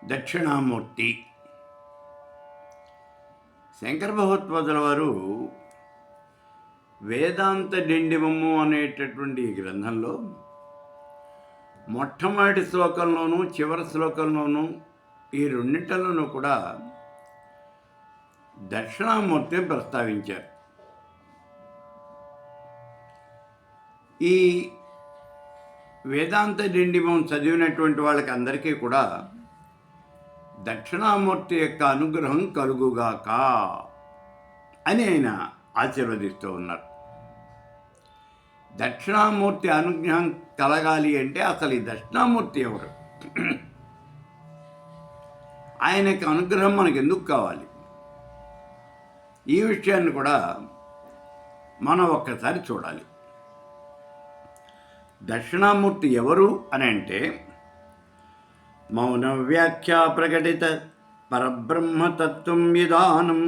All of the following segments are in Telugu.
దక్షిణామూర్తి. శంకర భగవత్పాదుల వారు వేదాంత డిండిమము అనేటటువంటి గ్రంథంలో మొట్టమొదటి శ్లోకంలోనూ చివరి శ్లోకంలోనూ ఈ రెండింటిలోనూ కూడా దక్షిణామూర్తిని ప్రస్తావించారు. ఈ వేదాంత డిండిమం చదివినటువంటి వాళ్ళకి అందరికీ కూడా దక్షిణామూర్తి యొక్క అనుగ్రహం కలుగుగాక అని ఆయన ఆశీర్వదిస్తూ ఉన్నారు. దక్షిణామూర్తి అనుగ్రహం కలగాలి అంటే అసలు ఈ దక్షిణామూర్తి ఎవరు? ఆయనకి అనుగ్రహం మనకు ఎందుకు కావాలి? ఈ విషయాన్ని కూడా మనం ఒక్కసారి చూడాలి. దక్షిణామూర్తి ఎవరు అని అంటే మౌన వ్యాఖ్యా ప్రకటిత పరబ్రహ్మతత్వం విధానం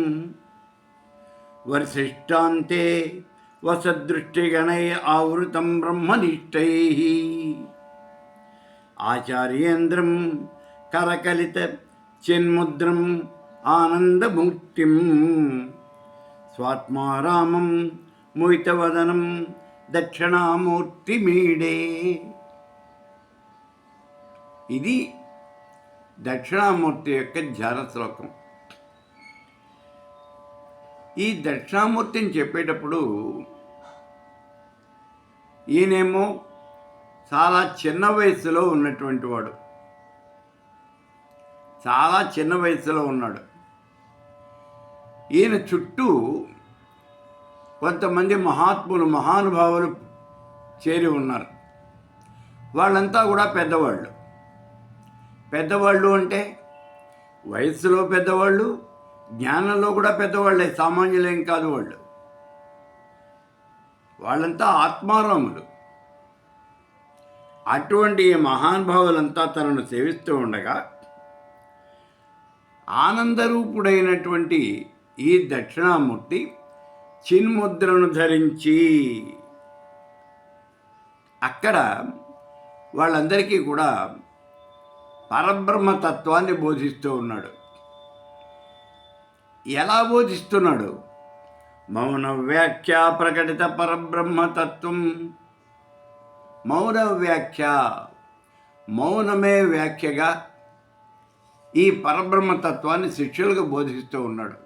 వరిశిష్టాంతే వసదృష్టిగణై ఆవృతం బ్రహ్మనిష్టై ఆచార్యేంద్రం కరకలిత చిన్ముద్రం ఆనందముక్తిం స్వాత్మారామం ముయితవదనం దక్షిణామూర్తి మీడే. ఇది దక్షిణామూర్తి యొక్క ధ్యాన శ్లోకం. ఈ దక్షిణామూర్తిని చెప్పేటప్పుడు ఈయనేమో చాలా చిన్న వయసులో ఉన్నటువంటి వాడు, చాలా చిన్న వయసులో ఉన్నాడు. ఈయన చుట్టూ కొంతమంది మహాత్ములు మహానుభావులు చేరి ఉన్నారు. వాళ్ళంతా కూడా పెద్దవాళ్ళు అంటే వయస్సులో పెద్దవాళ్ళు, జ్ఞానంలో కూడా పెద్దవాళ్ళే, సామాన్యులేం కాదు వాళ్ళు. వాళ్ళంతా ఆత్మారాములు. అటువంటి మహానుభావులంతా తనను సేవిస్తూ ఉండగా ఆనందరూపుడైనటువంటి ఈ దక్షిణామూర్తి చిన్ముద్రను ధరించి అక్కడ వాళ్ళందరికీ కూడా పరబ్రహ్మతత్వాన్ని బోధిస్తూ ఉన్నాడు. ఎలా బోధిస్తున్నాడు? మౌన వ్యాఖ్య ప్రకటిత పరబ్రహ్మతత్వం. మౌన వ్యాఖ్య, మౌనమే వ్యాఖ్యగా ఈ పరబ్రహ్మతత్వాన్ని శిష్యులకు బోధిస్తూ ఉన్నాడు.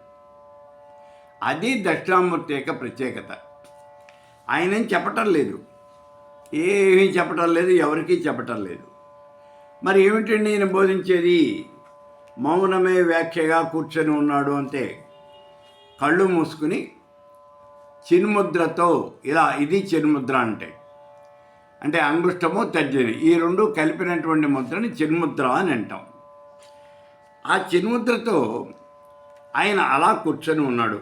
అది దక్షిణామూర్తి యొక్క ప్రత్యేకత. ఆయనేం చెప్పటం లేదు, ఏమీ చెప్పటం లేదు, ఎవరికీ చెప్పటం లేదు. మరి ఏమిటండి ఈయన బోధించేది? మౌనమే వ్యాఖ్యగా కూర్చొని ఉన్నాడు అంతే. కళ్ళు మూసుకుని చిన్ముద్రతో ఇలా, ఇది చిన్ముద్ర అంటే అంగుష్టము తర్జని ఈ రెండు కలిపినటువంటి ముద్రని చిన్ముద్ర అని అంటాం. ఆ చిన్ముద్రతో ఆయన అలా కూర్చొని ఉన్నాడు.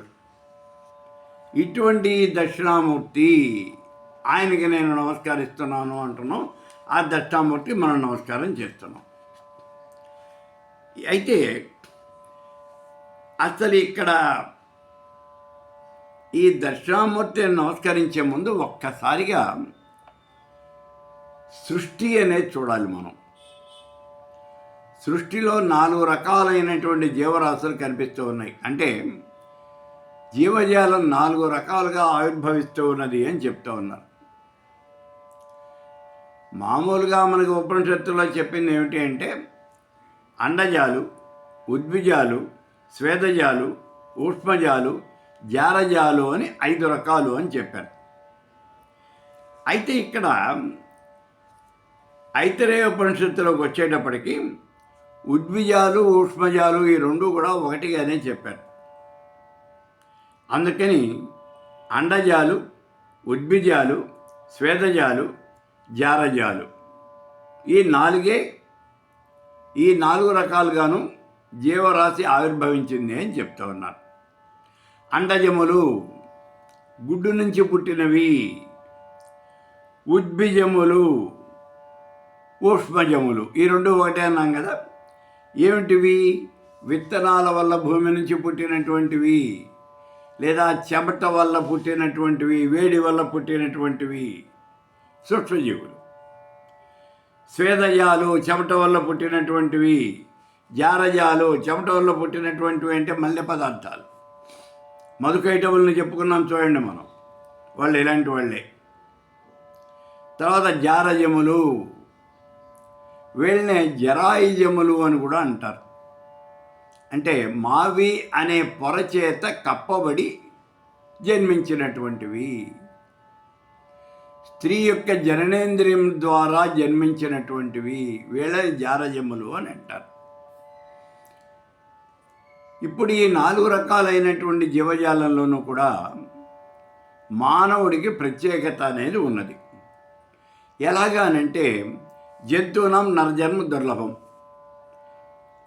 ఇటువంటి దక్షిణామూర్తి, ఆయనకి నేను నమస్కరిస్తున్నాను అంటున్నాం. ఆ దక్షిణామూర్తి మనం నమస్కారం చేస్తున్నాం. అయితే అసలు ఇక్కడ ఈ దక్షిణామూర్తిని నమస్కరించే ముందు ఒక్కసారిగా సృష్టి అనేది చూడాలి మనం. సృష్టిలో 4 రకాలైనటువంటి జీవరాశులు కనిపిస్తూ ఉన్నాయి. అంటే జీవజాలం 4 రకాలుగా ఆవిర్భవిస్తూ ఉన్నది అని చెప్తూ ఉన్నారు. మామూలుగా మనకు ఉపనిషత్తులో చెప్పింది ఏమిటి అంటే అండజాలు, ఉద్భిజాలు, స్వేదజాలు, ఊష్మజాలు, జారజాలు అని 5 రకాలు అని చెప్పారు. అయితే ఇక్కడ ఐతరేయ ఉపనిషత్తులోకి వచ్చేటప్పటికి ఉద్భిజాలు, ఊష్మజాలు ఈ రెండు కూడా ఒకటిగానే చెప్పారు. అందుకని అండజాలు, ఉద్భిజాలు, స్వేదజాలు, జారజాలు ఈ 4 రకాలుగాను జీవరాశి ఆవిర్భవించింది అని చెప్తూ ఉన్నారు. అండజములు గుడ్డు నుంచి పుట్టినవి, ఉద్భిజములు, ఊష్మజములు ఈ రెండు ఒకటే అన్నాం కదా. ఏమిటివి? విత్తనాల వల్ల భూమి నుంచి పుట్టినటువంటివి, లేదా చెమట వల్ల పుట్టినటువంటివి, వేడి వల్ల పుట్టినటువంటివి సూక్ష్మజీవులు. స్వేదజాలు చెమట వల్ల పుట్టినటువంటివి, జారజాలు చెమటల్లో పుట్టినటువంటివి అంటే మల్లె పదార్థాలు. మధుకైటవుల్ని చెప్పుకున్నాం చూడండి మనం, వాళ్ళు ఇలాంటి వాళ్ళే. తర్వాత జారజములు, వీళ్ళనే జరాయిజములు అని కూడా అంటారు. అంటే మావి అనే పొర చేత కప్పబడి జన్మించినటువంటివి, స్త్రీ యొక్క జననేంద్రియం ద్వారా జన్మించినటువంటివి, వీళ్ళని జారజములు అని అంటారు. ఇప్పుడు ఈ 4 రకాలైనటువంటి జీవజాలంలోనూ కూడా మానవుడికి ప్రత్యేకత అనేది ఉన్నది. ఎలాగానంటే జంతువునాం నరజన్మ దుర్లభం.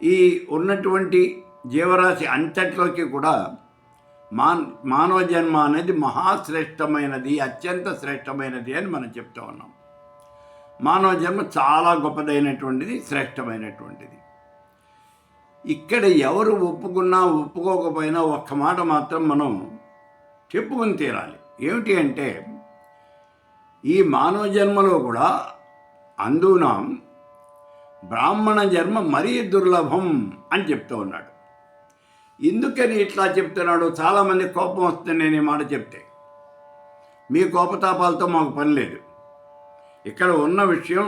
ఈ ఉన్నటువంటి జీవరాశి అంతట్లోకి కూడా మానవ జన్మ అనేది మహాశ్రేష్టమైనది, అత్యంత శ్రేష్టమైనది అని మనం చెప్తూ ఉన్నాం. మానవ జన్మ చాలా గొప్పదైనటువంటిది, శ్రేష్టమైనటువంటిది. ఇక్కడ ఎవరు ఒప్పుకున్నా ఒప్పుకోకపోయినా ఒక్క మాట మాత్రం మనం చెప్పుకుని తీరాలి. ఏమిటి అంటే ఈ మానవ జన్మలో కూడా అందునాం బ్రాహ్మణ జన్మ మరీ దుర్లభం అని చెప్తూ ఉన్నాడు. ఎందుకని ఇట్లా చెప్తున్నాడు? చాలామంది కోపం వస్తుంది నేను ఈ మాట చెప్తే. మీ కోపతాపాలతో మాకు పని లేదు. ఇక్కడ ఉన్న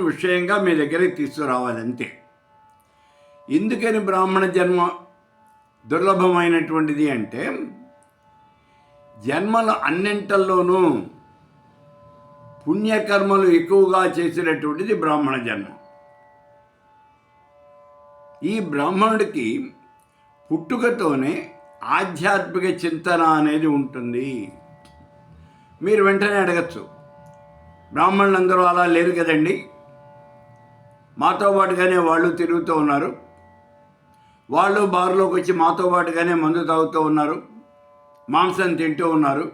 విషయంగా మీ దగ్గరికి తీసుకురావాలి అంతే. ఎందుకని బ్రాహ్మణ జన్మ దుర్లభమైనటువంటిది అంటే జన్మలు అన్నింటల్లోనూ పుణ్యకర్మలు ఎక్కువగా చేసినటువంటిది బ్రాహ్మణ జన్మ. ఈ బ్రాహ్మణుడికి పుట్టుకతోనే ఆధ్యాత్మిక చింతన అనేది ఉంటుంది. మీరు వెంటనే అడగచ్చు, బ్రాహ్మణులందరూ అలా లేరు కదండి, మాతో పాటుగానే వాళ్ళు తిరుగుతూ ఉన్నారు, వాళ్ళు బార్లోకి వచ్చి మాతో పాటుగానే మందు తాగుతూ ఉన్నారు, మాంసం తింటూ ఉన్నారు,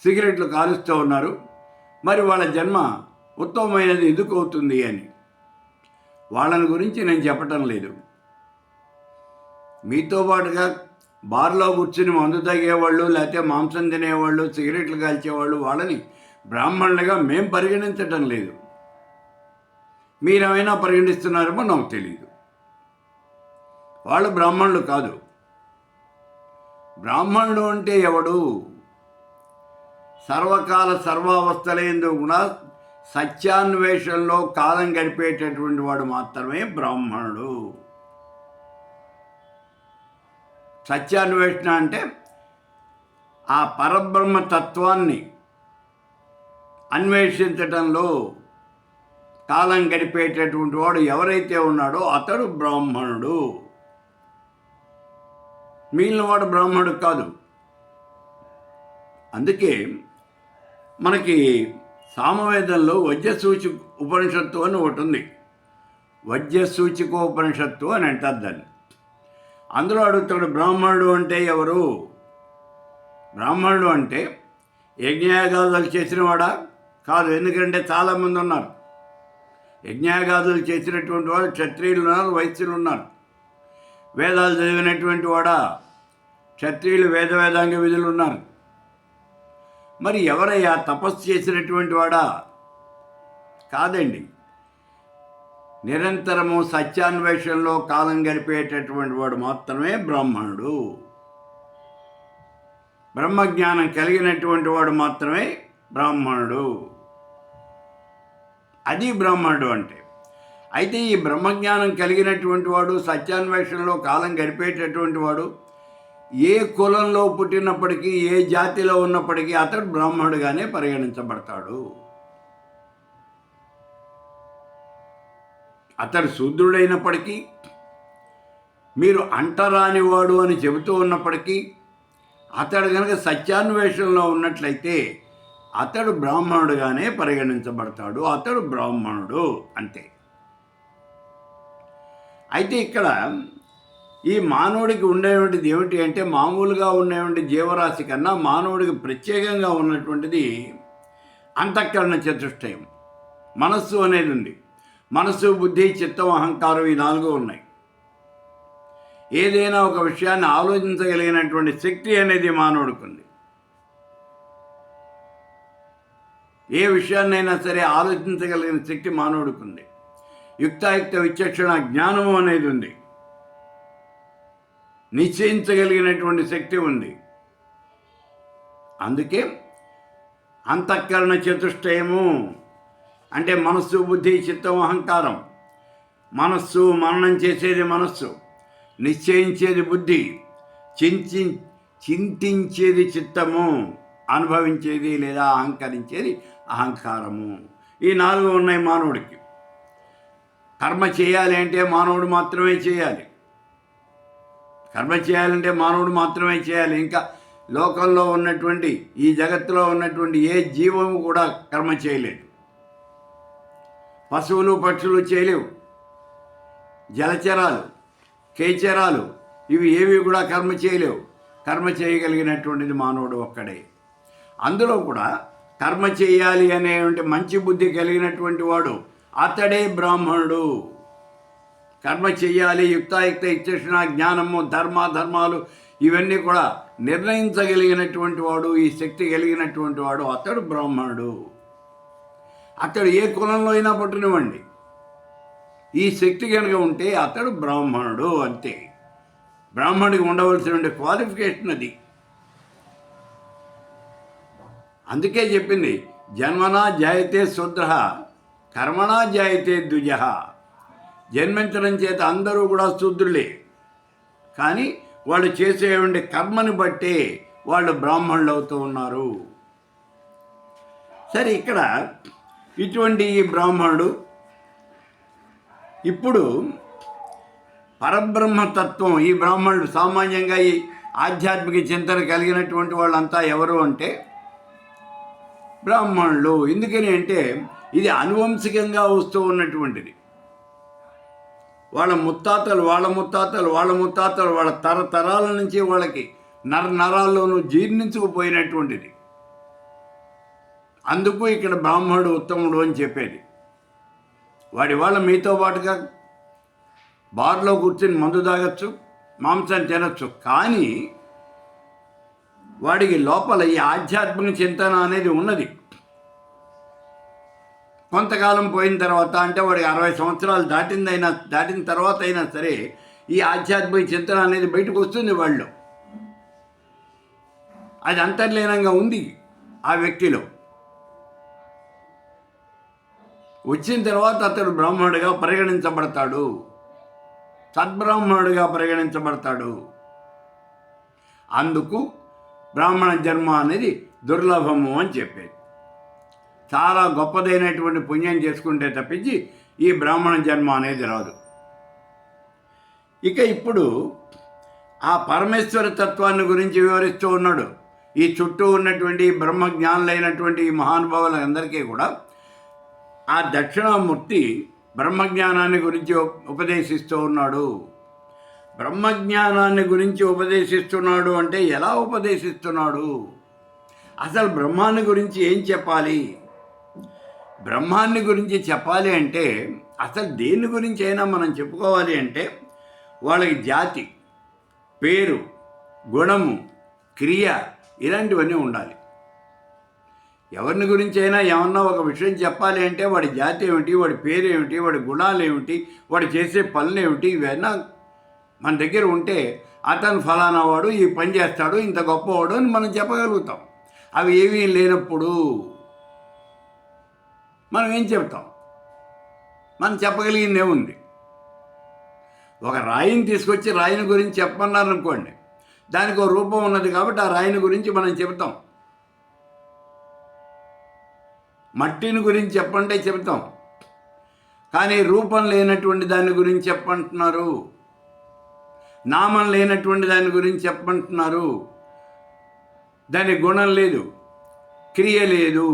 సిగరెట్లు కాలుస్తూ ఉన్నారు, మరి వాళ్ళ జన్మ ఉత్తమమైనది ఎందుకు అవుతుంది అని. వాళ్ళని గురించి నేను చెప్పటం లేదు. మీతో పాటుగా బార్లో కూర్చుని మందు తాగేవాళ్ళు, లేకపోతే మాంసం తినేవాళ్ళు, సిగరెట్లు కాల్చేవాళ్ళు, వాళ్ళని బ్రాహ్మణులుగా మేం పరిగణించటం లేదు. మీరేమైనా పరిగణిస్తున్నారేమో నాకు తెలియదు. వాళ్ళు బ్రాహ్మణులు కాదు. బ్రాహ్మణుడు అంటే ఎవడు? సర్వకాల సర్వావస్థలందు కూడా సత్యాన్వేషణలో కాలం గడిపేటటువంటి వాడు మాత్రమే బ్రాహ్మణుడు. సత్యాన్వేషణ అంటే ఆ పరబ్రహ్మ తత్వాన్ని అన్వేషించటంలో కాలం గడిపేటటువంటి వాడు ఎవరైతే ఉన్నాడో అతడు బ్రాహ్మణుడు. మిగిలిన వాడు బ్రాహ్మణుడు కాదు. అందుకే మనకి సామవేదంలో వజ్రసూచి ఉపనిషత్తు అని ఒకటి ఉంది. వజ్రసూచికోపనిషత్తు అని అంటారు దాన్ని. అందులో అడుగుతాడు, బ్రాహ్మణుడు అంటే ఎవరు? బ్రాహ్మణుడు అంటే యజ్ఞయాగాదులు చేసినవాడా? కాదు. ఎందుకంటే చాలామంది ఉన్నారు. యజ్ఞయాగాదులు చేసినటువంటి వాడు క్షత్రియులు ఉన్నారు, వైశ్యులు ఉన్నారు. వేదాలు చదివినటువంటి వాడా? క్షత్రియులు వేదాంగ విధులు ఉన్నారు. మరి ఎవరయ్యా? తపస్సు చేసినటువంటి వాడా? కాదండి. నిరంతరము సత్యాన్వేషణలో కాలం గడిపేటటువంటి వాడు మాత్రమే బ్రాహ్మణుడు. బ్రహ్మజ్ఞానం కలిగినటువంటి వాడు మాత్రమే బ్రాహ్మణుడు. అది బ్రాహ్మణుడు అంటే. అయితే ఈ బ్రహ్మజ్ఞానం కలిగినటువంటి వాడు, సత్యాన్వేషణలో కాలం గడిపేటటువంటి వాడు ఏ కులంలో పుట్టినప్పటికీ, ఏ జాతిలో ఉన్నప్పటికీ అతడు బ్రాహ్మణుడిగానే పరిగణించబడతాడు. అతడు శూద్రుడైనప్పటికీ, మీరు అంటరానివాడు అని చెబుతూ ఉన్నప్పటికీ, అతడు కనుక సత్యాన్వేషణలో ఉన్నట్లయితే అతడు బ్రాహ్మణుడుగానే పరిగణించబడతాడు. అతడు బ్రాహ్మణుడు అంతే. అయితే ఇక్కడ ఈ మానవుడికి ఉండేటువంటిది ఏమిటి అంటే, మామూలుగా ఉండేటువంటి జీవరాశి కన్నా మానవుడికి ప్రత్యేకంగా ఉన్నటువంటిది అంతఃకరణ చతుష్టయం. మనస్సు అనేది ఉంది. మనస్సు, బుద్ధి, చిత్తం, అహంకారం, ఈ 4 ఉన్నాయి. ఏదైనా ఒక విషయాన్ని ఆలోచించగలిగినటువంటి శక్తి అనేది మానవుడికి ఉంది. ఏ విషయాన్నైనా సరే ఆలోచించగలిగిన శక్తి మానవుడికి ఉంది. యుక్తాయుక్త విచక్షణ జ్ఞానము అనేది ఉంది. నిశ్చయించగలిగినటువంటి శక్తి ఉంది. అందుకే అంతఃకరణ చతుష్టయము అంటే మనస్సు, బుద్ధి, చిత్తం, అహంకారం. మనస్సు మననం చేసేది మనస్సు, నిశ్చయించేది బుద్ధి, చింతించేది చిత్తము, అనుభవించేది లేదా అహంకరించేది అహంకారము. ఈ 4 ఉన్నాయి మానవుడికి. కర్మ చేయాలి అంటే మానవుడు మాత్రమే చేయాలి. కర్మ చేయాలంటే మానవుడు మాత్రమే చేయాలి. ఇంకా లోకంలో ఉన్నటువంటి, ఈ జగత్తులో ఉన్నటువంటి ఏ జీవము కూడా కర్మ చేయలేదు. పశువులు, పక్షులు చేయలేవు. జలచరాలు, కేచరాలు ఇవి ఏవి కూడా కర్మ చేయలేవు. కర్మ చేయగలిగినటువంటిది మానవుడు ఒక్కడే. అందులో కూడా కర్మ చేయాలి అనేటువంటి మంచి బుద్ధి కలిగినటువంటి వాడు అతడే బ్రాహ్మణుడు. కర్మ చెయ్యాలి, యుక్తాయుక్త ఇచ్చేసిన జ్ఞానము, ధర్మాలు ఇవన్నీ కూడా నిర్ణయించగలిగినటువంటి వాడు, ఈ శక్తి కలిగినటువంటి వాడు అతడు బ్రాహ్మణుడు. అతడు ఏ కులంలో అయినా పుట్టినవ్వండి, ఈ శక్తి కనుక ఉంటే అతడు బ్రాహ్మణుడు అంతే. బ్రాహ్మణుడికి ఉండవలసిన క్వాలిఫికేషన్ అది. అందుకే చెప్పింది, జన్మనా జాయతే శూద్ర కర్మణా జాయతే ద్విజ. జన్మించడం చేత అందరూ కూడా శూద్రులే, కానీ వాళ్ళు చేసేటువంటి కర్మని బట్టే వాళ్ళు బ్రాహ్మణులు అవుతూ ఉన్నారు. సరే, ఇక్కడ ఇటువంటి ఈ బ్రాహ్మణుడు ఇప్పుడు పరబ్రహ్మతత్వం, ఈ బ్రాహ్మణుడు సామాన్యంగా ఈ ఆధ్యాత్మిక చింతన కలిగినటువంటి వాళ్ళంతా ఎవరు అంటే బ్రాహ్మణులు. ఎందుకని అంటే ఇది అనువంశికంగా వస్తూ ఉన్నటువంటిది. వాళ్ళ ముత్తాతలు వాళ్ళ తరతరాల నుంచి వాళ్ళకి నరాల్లోనూ జీర్ణించుకుపోయినటువంటిది. అందుకు ఇక్కడ బ్రాహ్మణుడు ఉత్తముడు అని చెప్పేది. వాడి వాళ్ళ మీతో పాటుగా బార్లో కూర్చొని మందు తాగొచ్చు, మాంసం తినచ్చు, కానీ వాడికి లోపల ఈ ఆధ్యాత్మిక చింతన అనేది ఉన్నది. కొంతకాలం పోయిన తర్వాత, అంటే వాడికి 60 సంవత్సరాలు దాటిన తర్వాత అయినా సరే ఈ ఆధ్యాత్మిక చింతన అనేది బయటకు వస్తుంది వాళ్ళు. అది అంతర్లీనంగా ఉంది ఆ వ్యక్తిలో. వచ్చిన తర్వాత అతడు బ్రాహ్మణుడిగా పరిగణించబడతాడు, సద్బ్రాహ్మణుడిగా పరిగణించబడతాడు. అందుకు బ్రాహ్మణ జన్మ అనేది దుర్లభము అని చెప్పేది. చాలా గొప్పదైనటువంటి పుణ్యం చేసుకుంటే తప్పించి ఈ బ్రాహ్మణ జన్మ అనేది రాదు. ఇక ఇప్పుడు ఆ పరమేశ్వర తత్వాన్ని గురించి వివరిస్తూ ఉన్నాడు. ఈ చుట్టూ ఉన్నటువంటి బ్రహ్మజ్ఞానులైనటువంటి ఈ మహానుభావులందరికీ కూడా ఆ దక్షిణామూర్తి బ్రహ్మజ్ఞానాన్ని గురించి ఉపదేశిస్తూ ఉన్నాడు. బ్రహ్మజ్ఞానాన్ని గురించి ఉపదేశిస్తున్నాడు అంటే ఎలా ఉపదేశిస్తున్నాడు? అసలు బ్రహ్మాన్ని గురించి ఏం చెప్పాలి? బ్రహ్మాన్ని గురించి చెప్పాలి అంటే అసలు దేని గురించి అయినా మనం చెప్పుకోవాలి అంటే వాళ్ళకి జాతి, పేరు, గుణము, క్రియ ఇలాంటివన్నీ ఉండాలి. ఎవరిని గురించి అయినా ఏమన్నా ఒక విషయం చెప్పాలి అంటే వాడి జాతి ఏమిటి, వాడి పేరు ఏమిటి, వాడి గుణాలు ఏమిటి, వాడు చేసే పనులు ఏమిటి, ఇవన్నీ మన దగ్గర ఉంటే అతను ఫలానా వాడు, ఈ పని చేస్తాడు, ఇంత గొప్పవాడు అని మనం చెప్పగలుగుతాం. అవి ఏమీ లేనప్పుడు మనం ఏం చెప్తాం? మనం చెప్పగలిగిందే ఉంది. ఒక రాయిని తీసుకొచ్చి రాయిని గురించి చెప్పమన్నారనుకోండి, దానికి ఒక రూపం ఉన్నది కాబట్టి ఆ రాయిని గురించి మనం చెబుతాం. మట్టిని గురించి చెప్పంటే చెబుతాం, కానీ రూపం లేనటువంటి దాని గురించి చెప్పంటున్నారు, నామం లేనటువంటి దాని గురించి చెప్పంటున్నారు. దాని గుణం లేదు, క్రియ లేదు,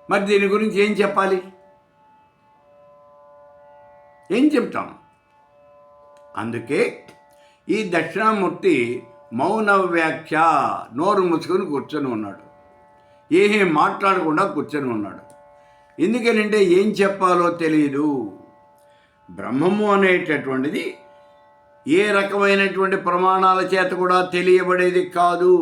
మరి దీని గురించి ఏం చెప్పాలి? ఏం చెప్తాం? అందుకే ఈ దక్షిణామూర్తి మౌన వ్యాఖ్య, నోరు ముసుకొని కూర్చొని ఉన్నాడు, ఏమీ మాట్లాడకుండా కూర్చొని ఉన్నాడు. ఎందుకనంటే ఏం చెప్పాలో తెలియదు. బ్రహ్మము అనేటటువంటిది ఏ రకమైనటువంటి ప్రమాణాల చేత కూడా తెలియబడేది కాదు.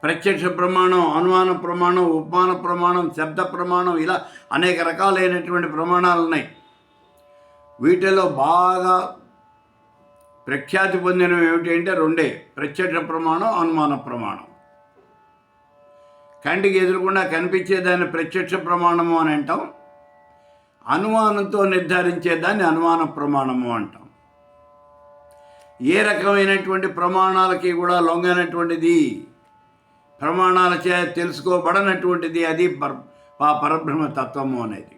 ప్రత్యక్ష ప్రమాణం, అనుమాన ప్రమాణం, ఉపమాన ప్రమాణం, శబ్ద ప్రమాణం, ఇలా అనేక రకాలైనటువంటి ప్రమాణాలు ఉన్నాయి. వీటిలో బాగా ప్రఖ్యాతి పొందినవి ఏమిటి అంటే రెండే: ప్రత్యక్ష ప్రమాణం, అనుమాన ప్రమాణం. కంటికి ఎదురకుండా కనిపించేదాన్ని ప్రత్యక్ష ప్రమాణము అని అంటాం, అనుమానంతో నిర్ధారించేదాన్ని అనుమాన ప్రమాణము అంటాం. ఏ రకమైనటువంటి ప్రమాణాలకి కూడా లొంగనటువంటిది, ప్రమాణాల చే తెలుసుకోబడనటువంటిది అది పరబ్రహ్మతత్వము అనేది.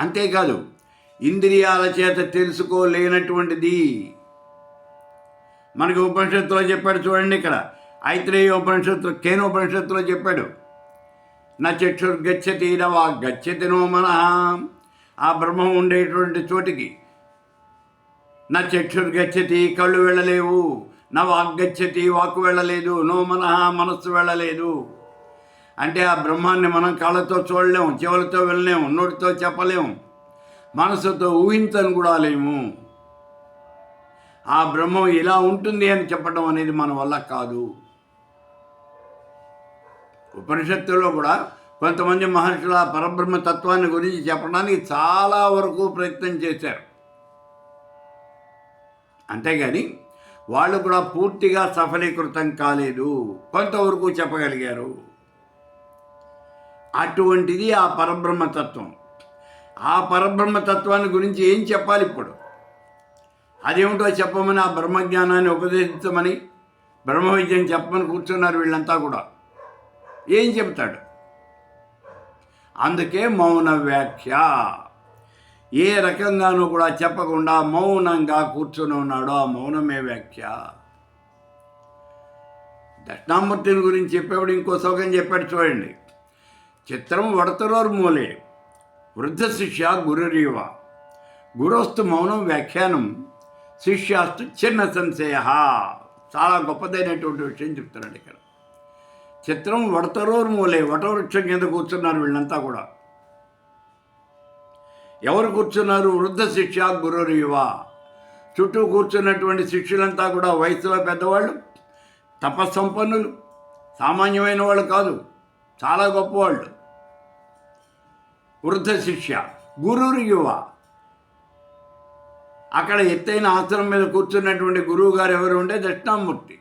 అంతేకాదు, ఇంద్రియాల చేత తెలుసుకోలేనటువంటిది. మనకి ఉపనిషత్తులో చెప్పాడు చూడండి, ఇక్కడ ఐత్రేయ ఉపనిషత్తులో, కేనోపనిషత్తులో చెప్పాడు, నా చక్షుర్గచ్చతి నవా గచ్చతి నో మనః. ఆ బ్రహ్మం ఉండేటువంటి చోటికి నా చక్షుర్గచ్చతి, కళ్ళు వెళ్ళలేవు, నా వాగ్గచ్చతి, వాక్కు వెళ్ళలేదు, నో మనః, మనస్సు వెళ్ళలేదు. అంటే ఆ బ్రహ్మాన్ని మనం కళ్ళతో చూడలేము, చెవులతో వెళ్ళలేము, నోటితో చెప్పలేము, మనసుతో ఊహించని కూడా లేము. ఆ బ్రహ్మం ఇలా ఉంటుంది అని చెప్పడం అనేది మన వల్ల కాదు. ఉపనిషత్తుల్లో కూడా కొంతమంది మహర్షుల పరబ్రహ్మ తత్వాన్ని గురించి చెప్పడానికి చాలా వరకు ప్రయత్నం చేశారు. అంతేగాని వాళ్ళు కూడా పూర్తిగా సఫలీకృతం కాలేదు, కొంతవరకు చెప్పగలిగారు. అటువంటిది ఆ పరబ్రహ్మతత్వం. ఆ పరబ్రహ్మతత్వాన్ని గురించి ఏం చెప్పాలి ఇప్పుడు? అదేమిటో చెప్పమని, ఆ బ్రహ్మజ్ఞానాన్ని ఉపదేశించమని, బ్రహ్మ విద్యను చెప్పమని కూర్చున్నారు వీళ్ళంతా కూడా. ఏం చెప్తాడు? అందుకే మౌన వ్యాఖ్య. ఏ రకంగానూ కూడా చెప్పకుండా మౌనంగా కూర్చొని ఉన్నాడో ఆ మౌనమే వ్యాఖ్య. దక్షిణామూర్తిని గురించి చెప్పేప్పుడు ఇంకో శ్లోకం చెప్పాడు చూడండి, చిత్రం వడతరోర్మూలే వృద్ధ శిష్య గురురీవ గురోస్తు మౌనం వ్యాఖ్యానం శిష్యాస్తు చిన్న సంశయ. చాలా గొప్పదైనటువంటి విషయం చెప్తున్నాడు ఇక్కడ. చిత్రం వడతరోర్మూలే, వటవృక్షం కింద కూర్చున్నారు వీళ్ళంతా కూడా. ఎవరు కూర్చున్నారు? వృద్ధ శిష్య గురురీవ. చుట్టూ కూర్చున్నటువంటి శిష్యులంతా కూడా వయసులో పెద్దవాళ్ళు, తపస్సంపన్నులు, సామాన్యమైన వాళ్ళు కాదు, చాలా గొప్పవాళ్ళు. వృద్ధ శిష్య గురురీవ. అక్కడ ఎత్తైన ఆసనం మీద కూర్చున్నటువంటి గురువు గారు ఎవరు అంటే దక్షిణామూర్తి.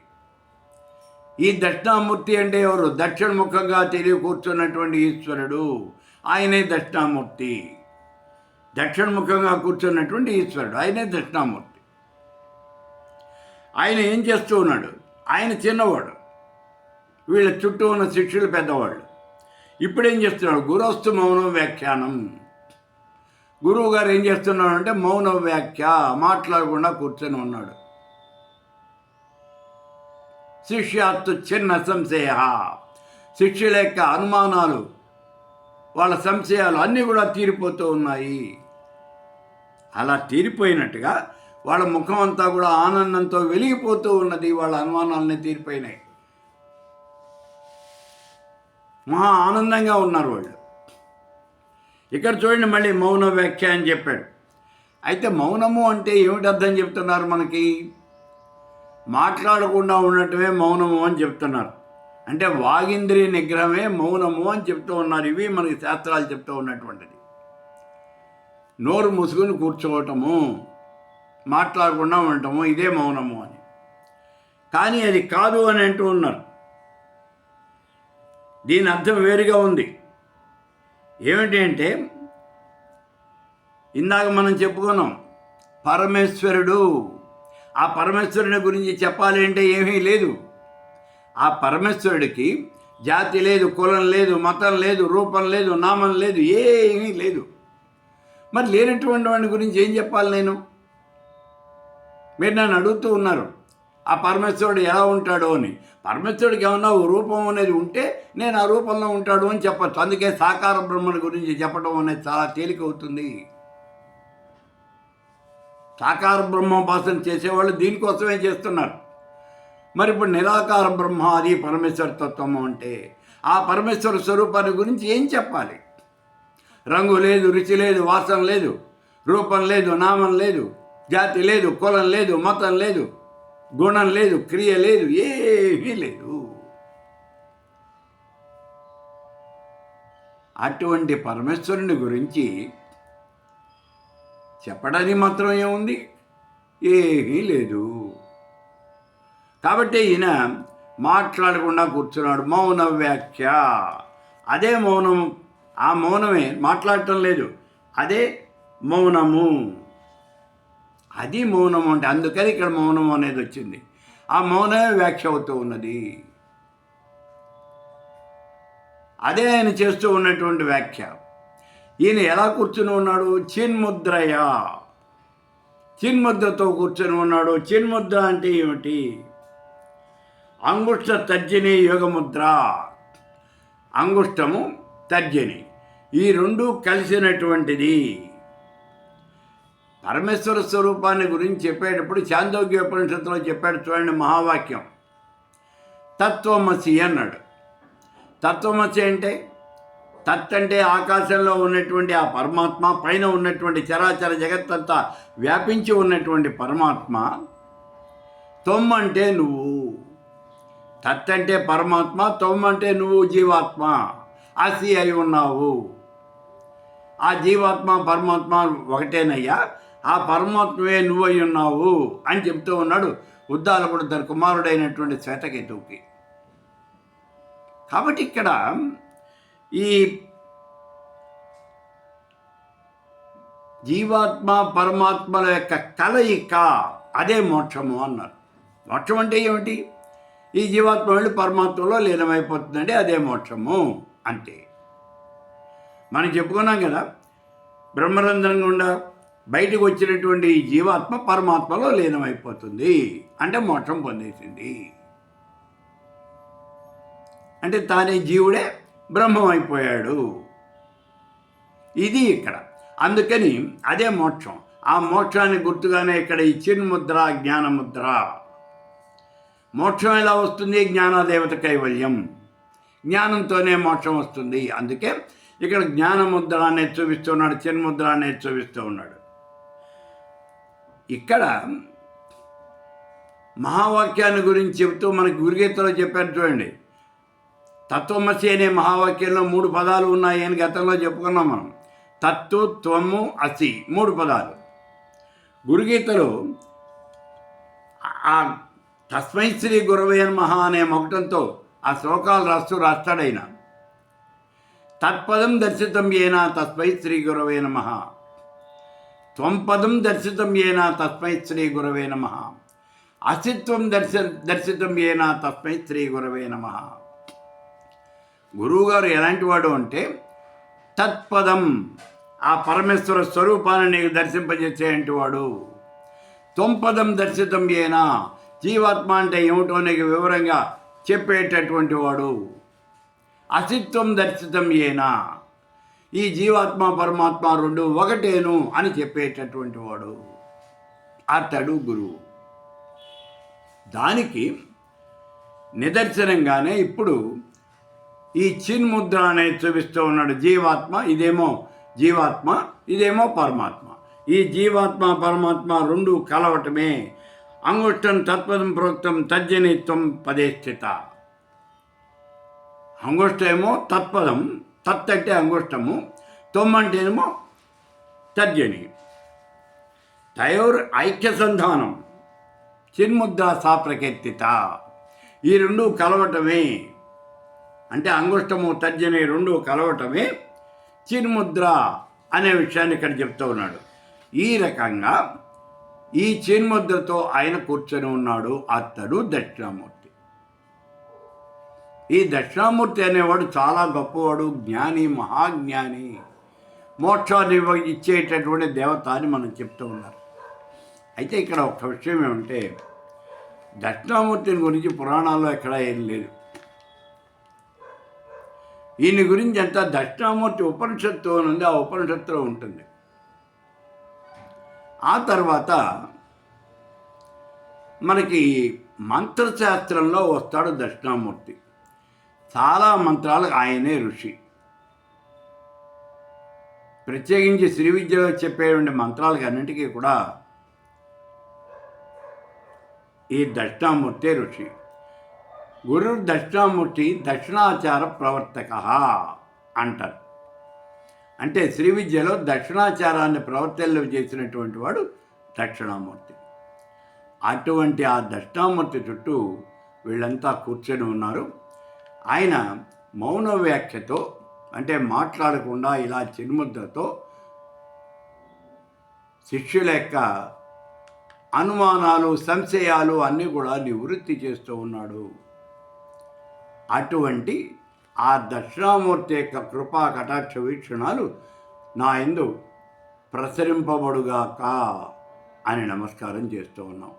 ఈ దక్షిణామూర్తి అంటే ఎవరు? దక్షిణముఖంగా తిరిగి కూర్చున్నటువంటి ఈశ్వరుడు, ఆయనే దక్షిణామూర్తి. దక్షిణముఖంగా కూర్చున్నటువంటి ఈశ్వరుడు, ఆయనే దక్షిణామూర్తి. ఆయన ఏం చేస్తూ ఉన్నాడు? ఆయన చిన్నవాడు, వీళ్ళ చుట్టూ ఉన్న శిష్యులు పెద్దవాళ్ళు. ఇప్పుడేం చేస్తున్నాడు? గురోస్తు మౌనం వ్యాఖ్యానం. గురువు గారు ఏం చేస్తున్నాడు అంటే మౌన వ్యాఖ్య, మాట్లాడకుండా కూర్చొని ఉన్నాడు. శిష్యాత్తు చిన్న సంశయ. శిష్యుల యొక్క అనుమానాలు, వాళ్ళ సంశయాలు అన్నీ కూడా తీరిపోతూ ఉన్నాయి. అలా తీరిపోయినట్టుగా వాళ్ళ ముఖం అంతా కూడా ఆనందంతో వెలిగిపోతూ ఉన్నది. వాళ్ళ అనుమానాలన్నీ తీరిపోయినాయి, మహా ఆనందంగా ఉన్నారు వాళ్ళు. ఇక్కడ చూడండి, మళ్ళీ మౌన వ్యాఖ్య అని చెప్పాడు. అయితే మౌనము అంటే ఏమిటి అర్థం చెప్తున్నారు మనకి? మాట్లాడకుండా ఉండటమే మౌనము అని చెప్తున్నారు. అంటే వాగింద్రియ నిగ్రహమే మౌనము అని చెప్తూ ఉన్నారు. ఇవి మనకి శాస్త్రాలు చెప్తూ ఉన్నటువంటిది. నోరు మూసుకొని కూర్చోవటము, మాట్లాడకుండా ఉండటము, ఇదే మౌనము అని. కానీ అది కాదు అని అంటూ ఉన్నారు. దీని అర్థం వేరుగా ఉంది. ఏమిటి అంటే, ఇందాక మనం చెప్పుకున్నాం, పరమేశ్వరుడు. ఆ పరమేశ్వరుని గురించి చెప్పాలి అంటే ఏమీ లేదు. ఆ పరమేశ్వరుడికి జాతి లేదు, కులం లేదు, మతం లేదు, రూపం లేదు, నామం లేదు, ఏమీ లేదు. మరి లేనటువంటి వాడి గురించి ఏం చెప్పాలి నేను? మీరు నన్ను అడుగుతూ ఉన్నారు ఆ పరమేశ్వరుడు ఎలా ఉంటాడో అని. పరమేశ్వరుడికి ఏమన్నా రూపం అనేది ఉంటే నేను ఆ రూపంలో ఉంటాడు అని చెప్పచ్చు. అందుకే సాకార బ్రహ్మను గురించి చెప్పడం అనేది చాలా తేలిక అవుతుంది. సాకార బ్రహ్మోపాసన చేసేవాళ్ళు దీనికోసమే చేస్తున్నారు. మరి ఇప్పుడు నిరాకార బ్రహ్మ, అది పరమేశ్వర తత్వము అంటే ఆ పరమేశ్వర స్వరూపాన్ని గురించి ఏం చెప్పాలి? రంగు లేదు, రుచి లేదు, వాసన లేదు, రూపం లేదు, నామం లేదు, జాతి లేదు, కులం లేదు, మతం లేదు, గుణం లేదు, క్రియ లేదు, ఏమీ లేదు. అటువంటి పరమేశ్వరుని గురించి చెప్పడానికి మాత్రం ఏముంది, ఏమీ లేదు. కాబట్టి ఈయన మాట్లాడకుండా కూర్చున్నాడు. మౌన వ్యాఖ్య, అదే మౌనం. ఆ మౌనమే, మాట్లాడటం లేదు, అదే మౌనము. అది మౌనం అంటే, అందుకని ఇక్కడ మౌనం అనేది వచ్చింది. ఆ మౌనమే వ్యాఖ్య అవుతూ ఉన్నది. అదే ఆయన చేస్తూ ఉన్నటువంటి వ్యాఖ్య. ఈయన ఎలా కూర్చుని ఉన్నాడు? చిన్ముద్రయ, చిన్ముద్రతో కూర్చొని ఉన్నాడు. చిన్ముద్ర అంటే ఏమిటి? అంగుష్ట తర్జని యోగముద్ర. అంగుష్టము తర్జని ఈ రెండు కలిసినటువంటిది. పరమేశ్వర స్వరూపాన్ని గురించి చెప్పేటప్పుడు చాందోగ్యోపనిషత్తులో చెప్పాడు చూడండి, మహావాక్యం. తత్వమసి అన్నాడు. తత్వమసి అంటే, తత్ అంటే ఆకాశంలో ఉన్నటువంటి ఆ పరమాత్మ, పైన ఉన్నటువంటి చరాచర జగత్తంతా వ్యాపించి ఉన్నటువంటి పరమాత్మ. త్వం అంటే నువ్వు. తత్ అంటే పరమాత్మ, త్వం అంటే నువ్వు జీవాత్మ, అసి అయి ఉన్నావు. ఆ జీవాత్మ పరమాత్మ ఒకటేనయ్యా, ఆ పరమాత్మవే నువ్వు అయి ఉన్నావు అని చెప్తూ ఉన్నాడు ఉద్దాలకుడు తన కుమారుడైనటువంటి శ్వేతకేతువుకి. కాబట్టి ఇక్కడ ఈ జీవాత్మ పరమాత్మల యొక్క కలయిక, అదే మోక్షము అన్నారు. మోక్షం అంటే ఏమిటి? ఈ జీవాత్మ వెళ్ళి పరమాత్మలో లీనమైపోతుందంటే అదే మోక్షము అంతే. మనం చెప్పుకున్నాం కదా, బ్రహ్మరంధ్రం గుండా బయటకు వచ్చినటువంటి ఈ జీవాత్మ పరమాత్మలో లీనమైపోతుంది అంటే మోక్షం పొందేసింది. అంటే తానే జీవుడే బ్రహ్మం అయిపోయాడు. ఇది ఇక్కడ. అందుకని అదే మోక్షం. ఆ మోక్షాన్ని గుర్తుగానే ఇక్కడ ఈ చిన్ముద్ర, జ్ఞానముద్ర. మోక్షం ఎలా వస్తుంది? జ్ఞానదేవత కైవల్యం, జ్ఞానంతోనే మోక్షం వస్తుంది. అందుకే ఇక్కడ జ్ఞానముద్ర అనేది చూపిస్తున్నాడు, చిన్ముద్ర అనేది చూపిస్తూ ఉన్నాడు. ఇక్కడ మహావాక్యాన్ని గురించి చెబుతూ మనకి గురుగీతలో చెప్పారు చూడండి. తత్వమసి అనే మహావాక్యంలో 3 పదాలు ఉన్నాయి అని గతంలో చెప్పుకున్నాం మనం. తత్తు, త్వము, అసి, 3 పదాలు. గురుగీతలో ఆ తస్మై శ్రీ గురవే నమః అనే మొకటంతో ఆ శ్లోకాలు రాస్తాడైన. తత్పదం దర్శితం ఏన తస్మై శ్రీ గురవే నమః, త్వం పదం దర్శితం ఏన తస్మై శ్రీ గురవే నమః, అసిత్వం దర్శితం ఏన తస్మై శ్రీ గురవే నమః. గురువుగారు ఎలాంటి వాడు అంటే, తత్పదం, ఆ పరమేశ్వర స్వరూపాన్ని నీకు దర్శింపజేసేటువంటి వాడు. త్వంపదం దర్శితం ఏన, జీవాత్మ అంటే ఏమిటో నీకు వివరంగా చెప్పేటటువంటి వాడు. అసిత్వం దర్శితం ఏన, ఈ జీవాత్మ పరమాత్మ రెండు ఒకటేను అని చెప్పేటటువంటి వాడు. అతడు గురువు. దానికి నిదర్శనంగానే ఇప్పుడు ఈ చిన్ముద్ర అనేది చూపిస్తూ ఉన్నాడు. జీవాత్మ, ఇదేమో జీవాత్మ, ఇదేమో పరమాత్మ. ఈ జీవాత్మ పరమాత్మ రెండు కలవటమే. అంగుష్టం తత్పదం ప్రోక్తం తజ్జనిత్వం పదే స్థిత. అంగుష్టమేమో తత్పదం, తత్ అంటే అంగుష్టము, త్వం అంటేనేమో తర్జని. తయోర్ ఐక్యసంధానం చిన్ముద్ర సా ప్రకీర్తిత. ఈ రెండు కలవటమే, అంటే అంగుష్టము తర్జని రెండు కలవటమే చిన్ముద్ర అనే విషయాన్ని ఇక్కడ చెప్తూ ఉన్నాడు. ఈ రకంగా ఈ చిన్ముద్రతో ఆయన కూర్చొని ఉన్నాడు. అతడు దక్షిణామూర్తి. ఈ దక్షిణామూర్తి అనేవాడు చాలా గొప్పవాడు, జ్ఞాని, మహాజ్ఞాని, మోక్షాన్ని ఇచ్చేటటువంటి దేవత అని మనం చెప్తూ ఉన్నారు. అయితే ఇక్కడ ఒక విషయం ఏమంటే, దక్షిణామూర్తిని గురించి పురాణాల్లో ఎక్కడా ఏం లేదు. ఈయన గురించి అంతా దక్షిణామూర్తి ఉపనిషత్తు ఉంది, ఆ ఉపనిషత్తులో ఉంటుంది. ఆ తర్వాత మనకి మంత్రశాస్త్రంలో వస్తాడు దక్షిణామూర్తి. చాలా మంత్రాలకు ఆయనే ఋషి. ప్రత్యేకించి శ్రీ విద్యలో చెప్పేటువంటి మంత్రాలకు అన్నింటికీ కూడా ఈ దక్షిణామూర్తి ఋషి. గురు దక్షిణామూర్తి దక్షిణాచార ప్రవర్తక అంటారు. అంటే శ్రీ విద్యలో దక్షిణాచారాన్ని ప్రవర్తనలు చేసినటువంటి వాడు దక్షిణామూర్తి. అటువంటి ఆ దక్షిణామూర్తి చుట్టూ వీళ్ళంతా కూర్చొని ఉన్నారు. ఆయన మౌన వ్యాఖ్యతో, అంటే మాట్లాడకుండా ఇలా చిన్ముద్రతో శిష్యుల యొక్క అనుమానాలు, సంశయాలు అన్నీ కూడా నివృత్తి చేస్తూ ఉన్నాడు. అటువంటి ఆ దక్షిణామూర్తి యొక్క కృపా కటాక్ష వీక్షణాలు నా యందు ప్రసరింపబడుగాక అని నమస్కారం చేస్తూ ఉన్నాం.